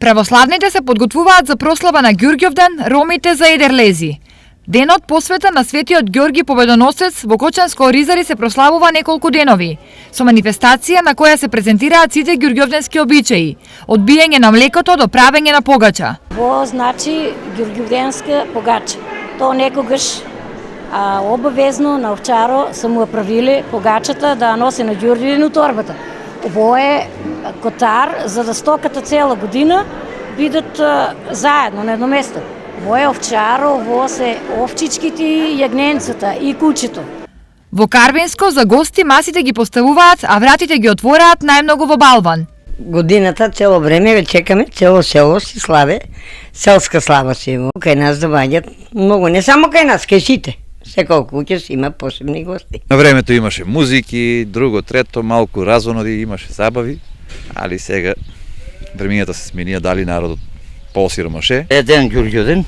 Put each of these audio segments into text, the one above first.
Православните се подготвуваат за прослава на Ѓурѓовден, ромите за Едерлези. Денот посветен на Светиот Ѓорги Победоносец во Кочанско Оризари се прославува неколку денови, со манифестација на која се презентираат сите ѓурѓовденски обичаи, од биење на млекото до правење на погача. Во значи ѓурѓовденска погача. То некогаш обавезно на овчаро се му правиле погачата да носи на ѓурѓевден у торбата. Ово е котар за да стоката цела година бидат заедно на едно место. Во е овчаро, во се овчичките и јагненцата и кучето. Во Карвинско за гости масите ги поставуваат, а вратите ги отвораат најмногу во Балван. Годината цело време ве чекаме, цело село си славе, селска слава си има. Кај нас доаѓаат многу, не само кај нас, кај сите. Секој куќа си има посебни гости. На времето имаше музики, друго, трето, малку разоноди, имаше забави, али сега времењата се сменија, дали народот посиромаше. Еден Ѓурѓовден,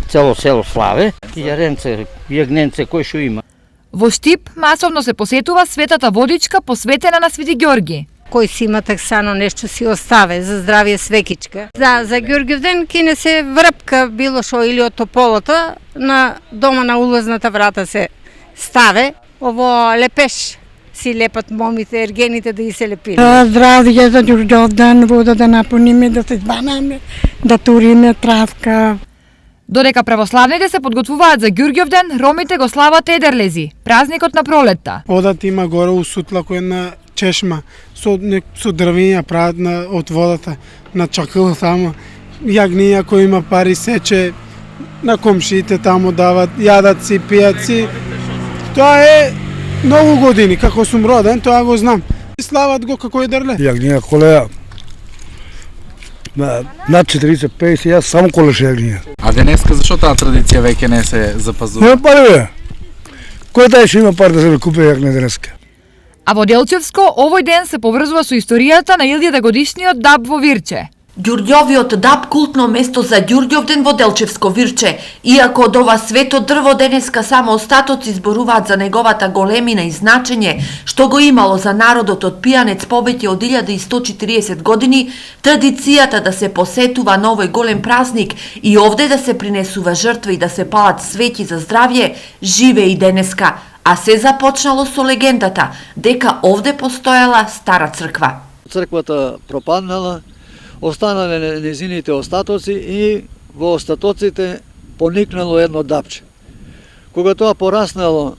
цело село славе, јаренце, јагненце, кој шо има. Во Штип масовно се посетува светата водичка посветена на Свети Ѓорги. Кој си има таксано нешто си оставе за здравје свекичка. За Ѓурѓовден ки не се врпка било шо или од тополата на дома на улазната врата се ставе. Ово лепеш си лепат момите, ергените да и се лепили. Здравје за Ѓурѓовден, вода да напуниме, да се збанаме, да туриме травка. Додека православните се подготвуваат за Ѓурѓовден, ромите го слават Едерлези, празникот на пролетта. Водат има горе у Сутлако една чешма со дрвиња прават од водата на чакъл само. Јагнија кој има пари сече на комшите таму дават, јадат си, пијат си. Тоа е многу години, како сум роден, тоа го знам. Слават го како Едерле. Јагнија колеја над 40-50, јас само колеш јагнија. А денеска зашо таа традиција веќе не се запазува? Не пари бе. Кој тај што има пари да се купи јагнија денеска? А во Делчевско овој ден се поврзува со историјата на 1000 годишниот даб во Вирче. Ѓурѓовиот даб култно место за Ѓурѓовден во Делчевско Вирче. Иако од ова свето дрво денеска само остатоци зборуваат за неговата големина и значење, што го имало за народот од пијанец повеќе од 1140 години, традицијата да се посетува на овој голем празник и овде да се принесува жртва и да се палат свеќи за здравје, живе и денеска. А се започнало со легендата дека овде постоела стара црква. Црквата пропаднала, останале незините остатоци и во остатоците поникнало едно дапче. Кога тоа пораснало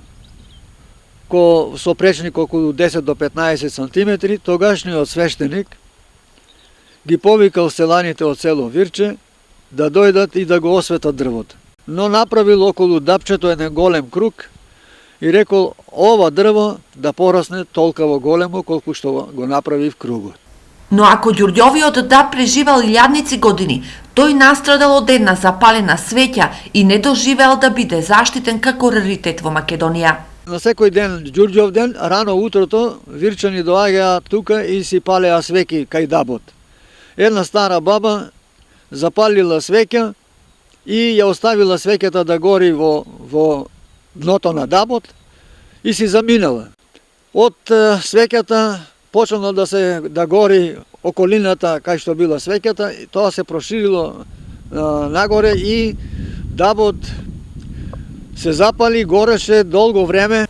со пречник околу 10 до 15 сантиметри, тогашниот свештеник ги повикал селаните од село Вирче да дојдат и да го осветат дрвото. Но направил околу дапчето еден голем круг и рекол ова дрво да порасне толкаво големо колку што го направи в кругот. Но ако Ѓурѓовиот даб преживал илјадници години, тој настрадал од една запалена свеќа и не доживеал да биде заштитен како раритет во Македонија. На секој ден Ѓурѓовден, рано утрото, вирчани доаѓаа тука и си палеа свеќи кај дабот. Една стара баба запалила свеќа и ја оставила свеќата да гори во дното на дабот и си заминала. Од свеќата почнало да гори околината кај што била свеќата, тоа се проширило нагоре и дабот се запали, гореше долго време.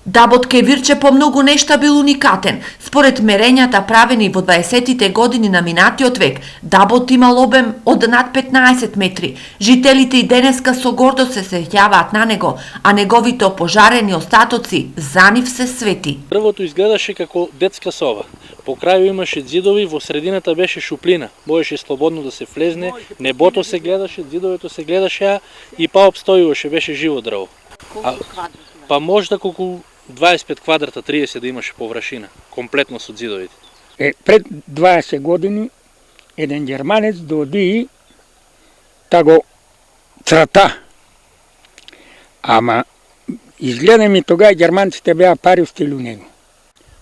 Дабот ке Вирче по многу нешта бил уникатен. Според мерењата правени во 20-тите години на минатиот век, дабот имал обем од над 15 метри. Жителите и денеска со гордост се сеќаваат на него, а неговите опожарени остатоци за нив се свети. Дрвото изгледаше како детска сова. По крају имаше ѕидови, во средината беше шуплина. Можеше слободно да се влезне, небото се гледаше, ѕидовето се гледаше и па обстојуваше, беше живо дрво. Па можда колку 25 квадрата, 30 да имаше површина, комплетно со ѕидовите. Пред 20 години еден ѓерманец доди та го црата. Ама изгледа ми тога ѓерманците беа пари устили у него.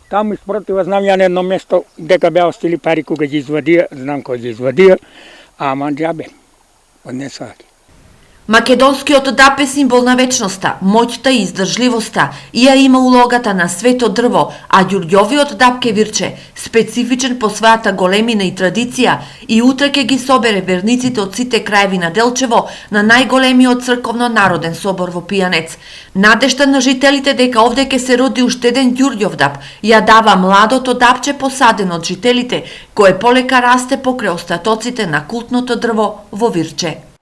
Таму испротива знам ја на едно место дека беа устили пари кога ги извадија, знам кој ги извадија, ама џабе, однесаа ги. Македонскиот дап е символ на вечноста, моќта и издржливоста и ја има улогата на свето дрво, а Ѓурѓовиот дап кевирче, специфичен по својата големина и традиција, и утре ќе ги собере верниците од сите краеви на Делчево на најголемиот црковно-народен собор во Пијанец. Надежта на жителите дека овде ќе се роди уште еден Ѓурѓов дап ја дава младото дапче посадено од жителите, кое полека расте покрај остатоците на култното дрво во Вирче.